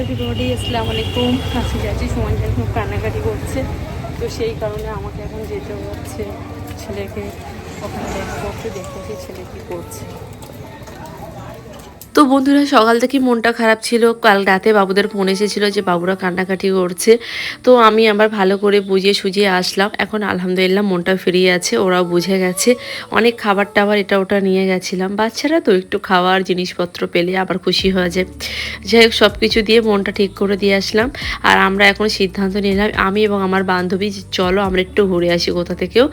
Everybody, আসসালামু আলাইকুম। আজকে যাচ্ছি, সময় খুব কান্নাকাটি করছে, তো সেই কারণে আমাকে এখন যেতে হচ্ছে ছেলেকে ওখানে দেখা করতে, দেখতেছি ছেলে কী করছে। তো বন্ধুরা, সকাল থেকে মনটা খারাপ ছিল। কাল রাতে বাবুদের ফোন এসেছিলো যে বাবুরা কান্নাকাটি করছে, তো আমি আবার ভালো করে বুঝিয়ে সুঝিয়ে আসলাম। এখন আলহামদুলিল্লাহ মনটা ফিরিয়ে আছে, ওরাও বুঝে গেছে। অনেক খাবার টাবার এটা ওটা নিয়ে গেছিলাম, বাচ্চারা তো একটু খাওয়ার জিনিসপত্র পেলে আবার খুশি হয়ে যায়। যাই হোক, সব কিছু দিয়ে মনটা ঠিক করে দিয়ে আসলাম। আর আমরা এখন সিদ্ধান্ত নিলাম, আমি এবং আমার বান্ধবী, চলো আমরা একটু ঘুরে আসি কোথা থেকেও।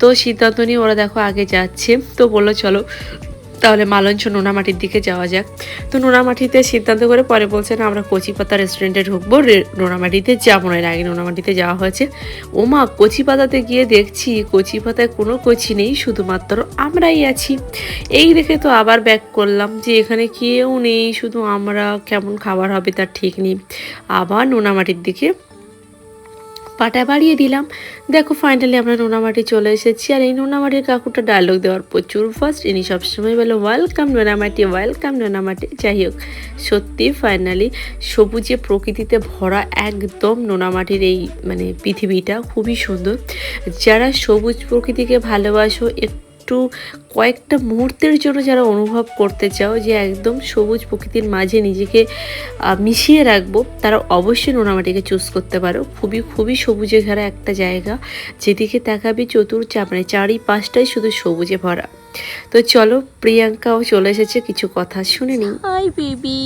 তো সিদ্ধান্ত নিয়ে ওরা দেখো আগে যাচ্ছে, তো বললো চলো তাহলে মালঞ্চ নোনামাটির দিকে যাওয়া যাক। তো নোনামাটিতে সিদ্ধান্ত করে পরে বলছে না, আমরা কচিপাতা রেস্টুরেন্টে ঢুকবো, নোনামাটিতে যাবো না। এর আগে নোনামাটিতে যাওয়া হয়েছে। ওমা, কচিপাতাতে গিয়ে দেখছি কচিপাতায় কোনো কচি নেই, শুধুমাত্র আমরাই আছি। এই দেখে তো আবার ব্যাক করলাম যে এখানে কেউ নেই, শুধু আমরা, কেমন খাবার হবে তার ঠিক নেই। আবার নোনামাটির দিকে পাটা বাড়িয়ে দিলাম। দেখো ফাইনালি আমরা নোনামাটি চলে এসেছি। আর এই নোনামাটির কাকুটা ডায়লগ দেওয়ার প্রচুর ফার্স্ট, ইনি সবসময় বলে ওয়েলকাম নোনামাটি, ওয়েলকাম নোনামাটি। যাই হোক, সত্যি ফাইনালি সবুজে প্রকৃতিতে ভরা একদম নোনামাটির এই পৃথিবীটা খুবই সুন্দর। যারা সবুজ প্রকৃতিকে ভালোবাসো, একটু কয়েকটা মুহূর্তের জন্য যারা অনুভব করতে চাও যে একদম সবুজ প্রকৃতির মাঝে নিজেকে মিশিয়ে রাখবো, তারা অবশ্যই নোনামাটিকে চুজ করতে পারো। খুবই খুবই সবুজে ঘেরা একটা জায়গা, যেদিকে তাকাবি চারিপাশটাই শুধু সবুজে ভরা। তো চলো, প্রিয়াঙ্কাও চলে এসেছে, কিছু কথা শুনে নিই। হাই বেবি,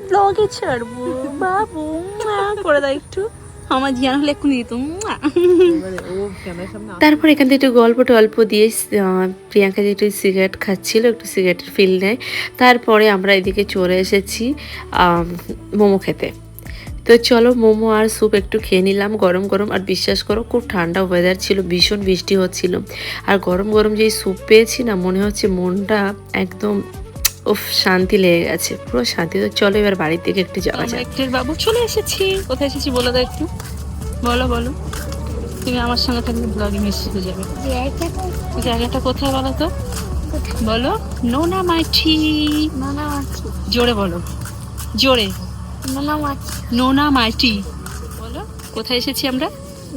ব্লগে ছাড়বো বাবু, করে দাও একটু, আমার জিয়ান হলে এক্ষুনি দিত। তারপর এখান থেকে একটু গল্প টল্প দিয়ে প্রিয়াঙ্কা যে একটু সিগারেট খাচ্ছিল, একটু সিগারেটের ফিল নেয়। তারপরে আমরা এদিকে চলে এসেছি মোমো খেতে। তো চলো, মোমো আর স্যুপ একটু খেয়ে নিলাম গরম গরম। আর বিশ্বাস করো, খুব ঠান্ডা ওয়েদার ছিল, ভীষণ বৃষ্টি হচ্ছিল। আর গরম গরম যেই স্যুপ পেয়েছি না, মনে হচ্ছে মনটা একদম উফ, শান্তি লেগে গেছে, পুরো শান্তি। তো চলো এবার বাড়ির দিকে একটু যাওয়া যাক। বাবু চলে এসেছি। কোথায় এসেছি বলো তো একটু, বলো বলো। তুমি আমার সঙ্গে থাকলে ব্লগে মিশে যাবে। জায়গাটা কোথায় বলো তো, বলো। নোনামাটি। জোরে বলো, জোরে। নোনামাটি বলো। কোথায় এসেছি আমরা?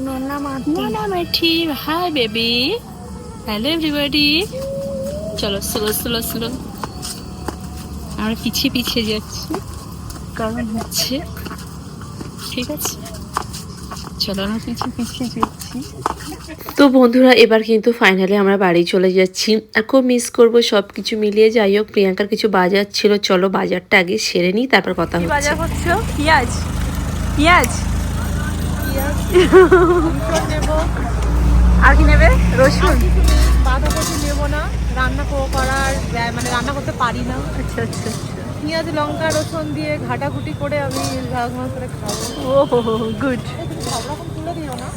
Nonamati. Hi baby, hello everybody. চলো স্লো স্লো স্লো, আমরা পিছিয়ে পিছিয়ে যাচ্ছি, কারণ হচ্ছে, ঠিক আছে চলো আমরা পিছিয়ে পিছিয়ে যাচ্ছি। তো বন্ধুরা, এবার কিন্তু ফাইনালি আমরা বাড়ি চলে যাচ্ছি। আর খুব মিস করবো সব কিছু মিলিয়ে। যাই হোক, প্রিয়াঙ্কার কিছু বাজার ছিল, চলো বাজারটা আগে সেরে নিই, তারপর কথা হচ্ছে। বাজার করছো? পেঁয়াজ, পেঁয়াজ, আর কি নেবে? রসুন, বাঁধাকপি নেবো না, রান্না করার রান্না করতে পারি না। আচ্ছা আচ্ছা। পেঁয়াজ লঙ্কা রসুন দিয়ে ঘাটাঘুটি করে আমি ঝাল করে খাবো। ও গুড। সব রকম তুলে দিও না।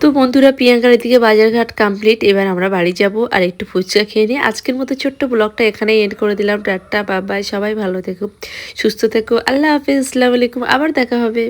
তো বন্ধুরা, প্রিয়াঙ্কার এদিকে বাজারঘাট কমপ্লিট, এবার আমরা বাড়ি যাব আর একটু ফুচকা খেয়ে নিই। আজকের মতো ছোট্ট ব্লগটা এখানেই এন্ড করে দিলাম। টাটা, বাই বাই, সবাই ভালো থেকো, সুস্থ থেকো, আল্লাহ হাফিজ, আসসালামু আলাইকুম, আবার দেখা হবে।